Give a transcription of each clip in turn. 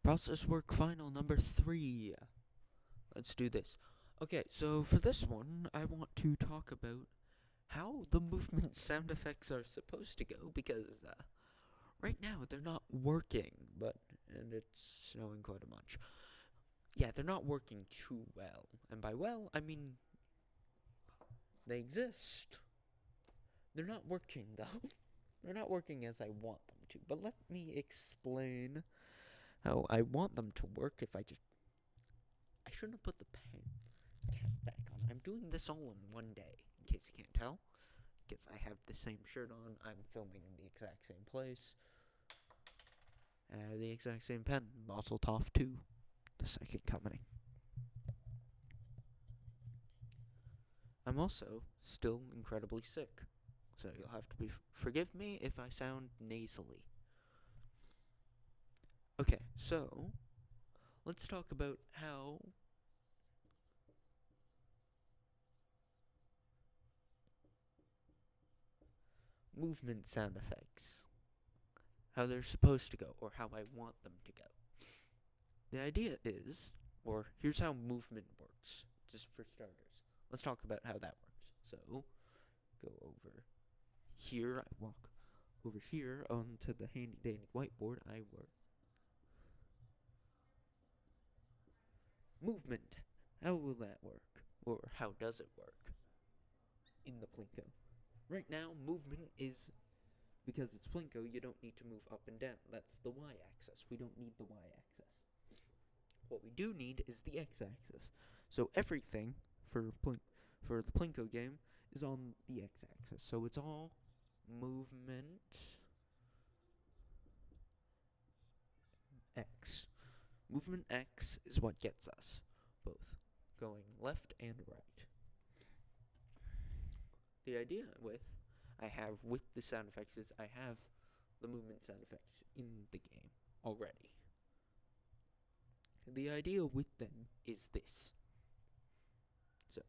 Process work final number 3. Let's do this. Okay, so for this one, I want to talk about how the movement sound effects are supposed to go because right now they're not working, and it's snowing quite a bunch. Yeah, they're not working too well. And by well, I mean they exist. They're not working though. They're not working as I want them to. But let me explain how I want them to work if I shouldn't have put the pen cap back on. I'm doing this all in one day, in case you can't tell. Because I have the same shirt on, I'm filming in the exact same place. And I have the exact same pen, Mazel Tov 2, the second coming. I'm also still incredibly sick, so you'll have to forgive me if I sound nasally. Okay, so let's talk about how movement sound effects, how they're supposed to go, or how I want them to go. The idea is, or here's how movement works, just for starters. Let's talk about how that works. So, go over here, I walk over here onto the handy dandy whiteboard, I work. Movement. How will that work? Or how does it work in the Plinko? Right now, movement is, because it's Plinko, you don't need to move up and down. That's the y-axis. We don't need the y-axis. What we do need is the x-axis. So everything for for the Plinko game is on the x-axis. So it's all movement x. Movement x is what gets us both going left and right. The idea with the sound effects is I have the movement sound effects in the game already. The idea with them is this. So,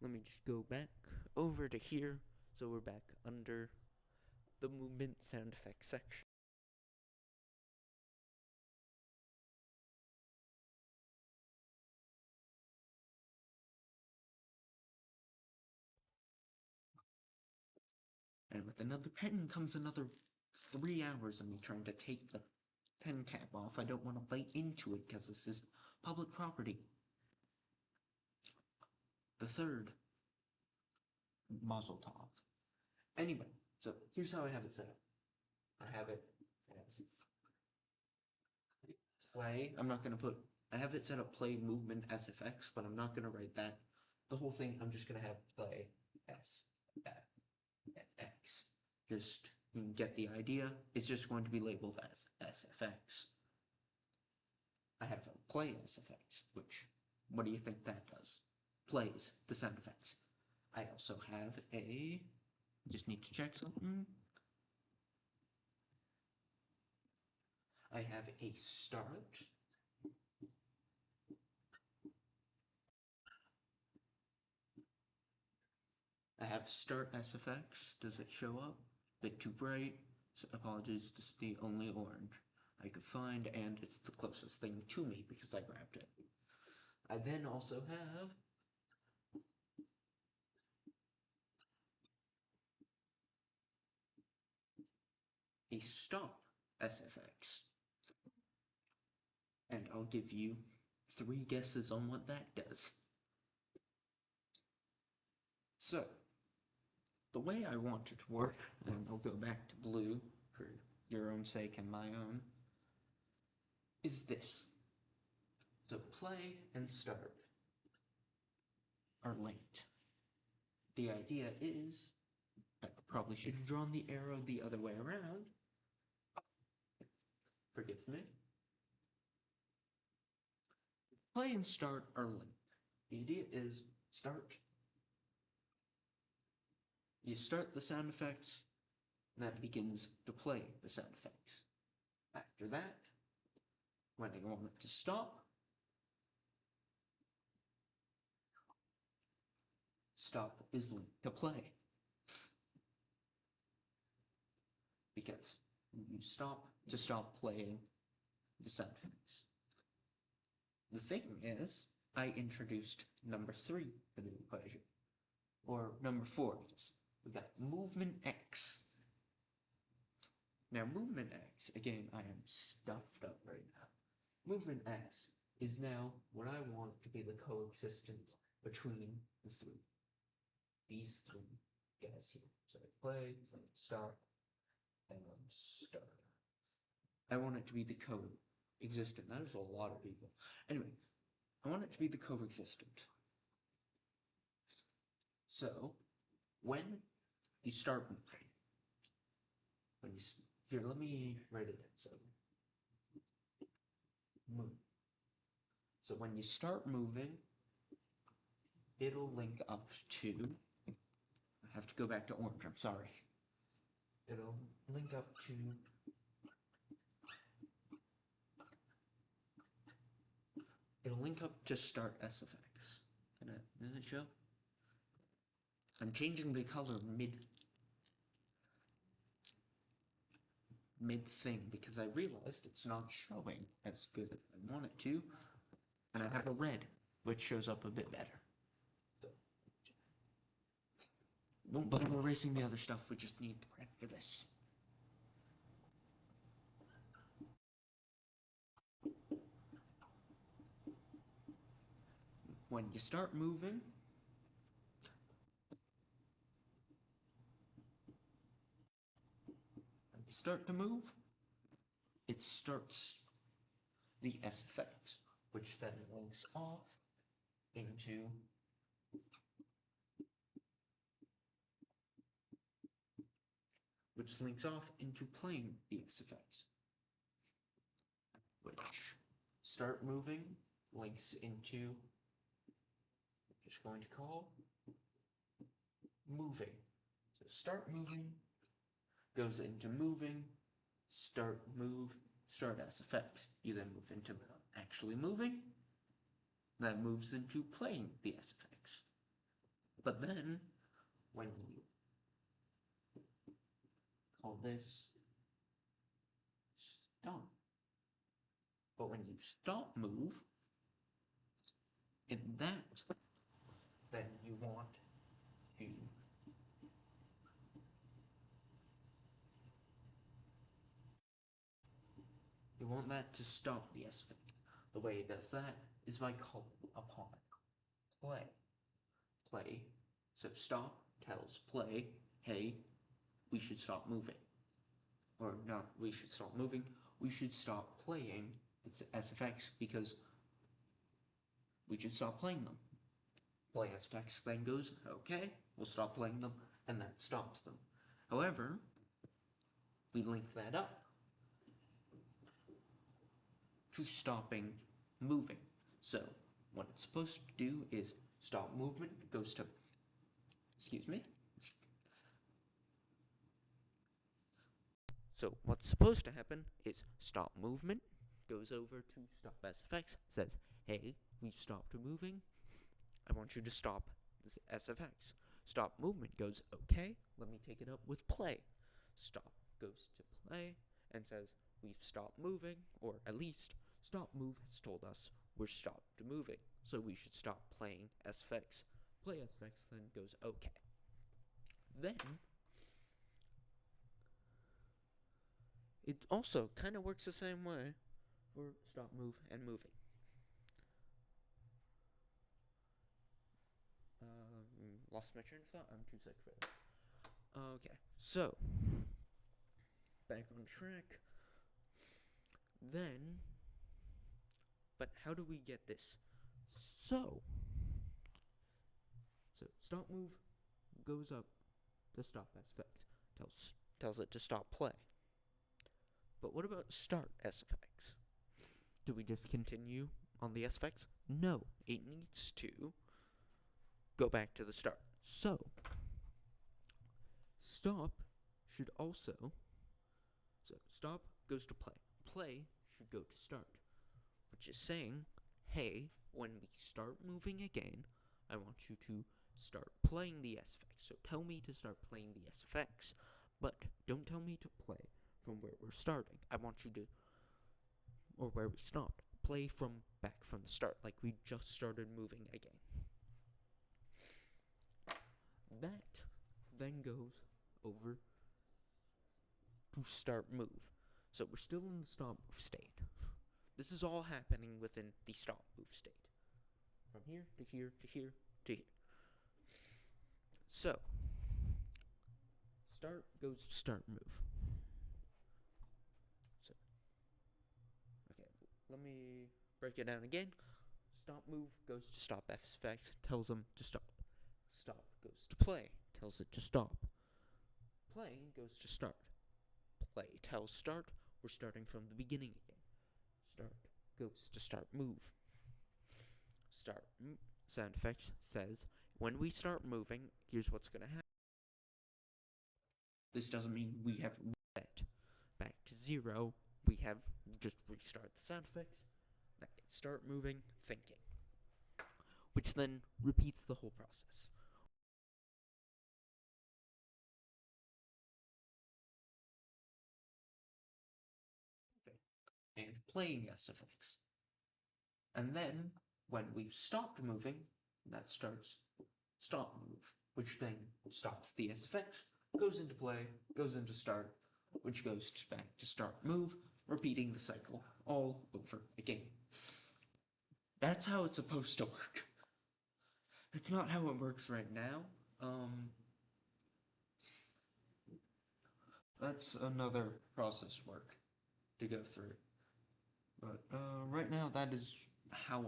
let me just go back over to here. So we're back under the movement sound effects section. And with another pen comes another 3 hours of me trying to take the pen cap off. I don't want to bite into it because this is public property. The third Mazel Tov. Anyway, so here's how I have it set up. I have it as play. I'm not gonna put. I have it set up play movement SFX, but I'm not gonna write that. The whole thing. I'm just gonna have play SFX. Just you can get the idea. It's just going to be labeled as SFX. I have a play SFX, which what do you think that does? Plays the sound effects. I also have a. Just need to check something. I have a start. I have start SFX. Does it show up? Bit too bright. So apologies, this is the only orange I could find, and it's the closest thing to me because I grabbed it. I then also have a stop SFX. And I'll give you 3 guesses on what that does. So, the way I want it to work, and I'll go back to blue for your own sake and my own, is this. So play and start are linked. The idea is, I probably should have drawn the arrow the other way around. Forgive me. Play and start are linked. The idea is start. You start the sound effects, and that begins to play the sound effects. After that, when I want it to stop, stop is linked to play. Because when you stop, to stop playing the sound effects. The thing is, I introduced number 3 for the equation. Or number 4, I guess. We got movement X. Now, movement X, again, I am stuffed up right now. Movement X is now what I want to be the coexistence between the 3. These 3 guys here. So I play, stop, and start. I want it to be the coexistent. That is a lot of people. Anyway, I want it to be the coexistent. So, when you start moving, here, let me write it in. So, move. So when you start moving, it'll link up to. I have to go back to orange. I'm sorry. It'll link up to. It'll link up to start SFX. Does it show? I'm changing the color mid thing because I realized it's not showing as good as I want it to, and I have a red which shows up a bit better. But I'm erasing the other stuff. We just need the red for this. When you start moving, start to move, it starts the SFX, which then links off into playing the SFX, which start moving links into, I'm just going to call moving. So start moving goes into moving, start SFX. You then move into actually moving, that moves into playing the SFX. But then, when you call this stop, but when you stop move, in that, then you want to that to stop the SFX. The way it does that is by calling upon play. Play. So stop tells play, hey, we should stop moving. Or not, we should stop moving. We should stop playing its SFX because we should stop playing them. Play SFX then goes, okay, we'll stop playing them, and that stops them. However, we link that up to stopping moving. So, what it's supposed to do is stop movement goes to, So, what's supposed to happen is stop movement goes over to stop SFX, says, hey, we've stopped moving. I want you to stop this SFX. Stop movement goes, okay, let me take it up with play. Stop goes to play and says, we've stopped moving, or at least stop move has told us we're stopped moving, so we should stop playing SFX. Play SFX then goes okay. Then it also kind of works the same way for stop move and moving. Lost my train of thought. I'm too sick for this. Okay, so back on track. Then, but how do we get this? So stop move goes up to stop SFX. Tells it to stop play. But what about start SFX? Do we just continue on the SFX? No, it needs to go back to the start. So stop should also, so stop goes to play. Play should go to start, which is saying, hey, when we start moving again, I want you to start playing the SFX. So tell me to start playing the SFX, but don't tell me to play from where we're starting. I want you to, or where we stopped, play from back from the start, like we just started moving again. That then goes over to start move. So we're still in the stop move state. This is all happening within the stop move state. From here to here to here to here. So, start goes to start move. So, okay, let me break it down again. Stop move goes to stop SFX, tells them to stop. Stop goes to play, tells it to stop. Play goes to start. Play tells start, we're starting from the beginning again. Start goes to start move. Start sound effects says, when we start moving, here's what's going to happen. This doesn't mean we have reset back to 0. We have just restart the sound effects. That gets start moving, thinking. Which then repeats the whole process. And playing SFX. And then, when we've stopped moving, that starts stop move, which then stops the SFX, goes into play, goes into start, which goes back to start move, repeating the cycle all over again. That's how it's supposed to work. It's not how it works right now. That's another process work to go through. But right now, that is how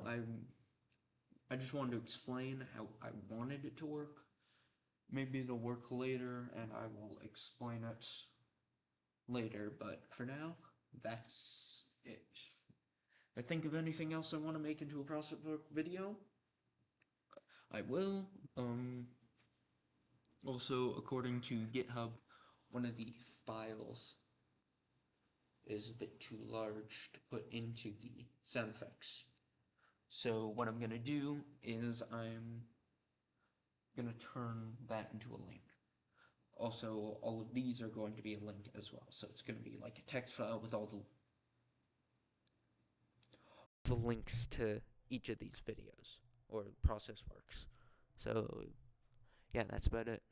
I just wanted to explain how I wanted it to work. Maybe it'll work later, and I will explain it later, but for now, that's it. If I think of anything else I want to make into a process work video, I will. Also, according to GitHub, one of the files is a bit too large to put into the sound effects. So what I'm gonna do is I'm gonna turn that into a link. Also, all of these are going to be a link as well, so it's gonna be like a text file with all the links to each of these videos, or process works. So, yeah, that's about it.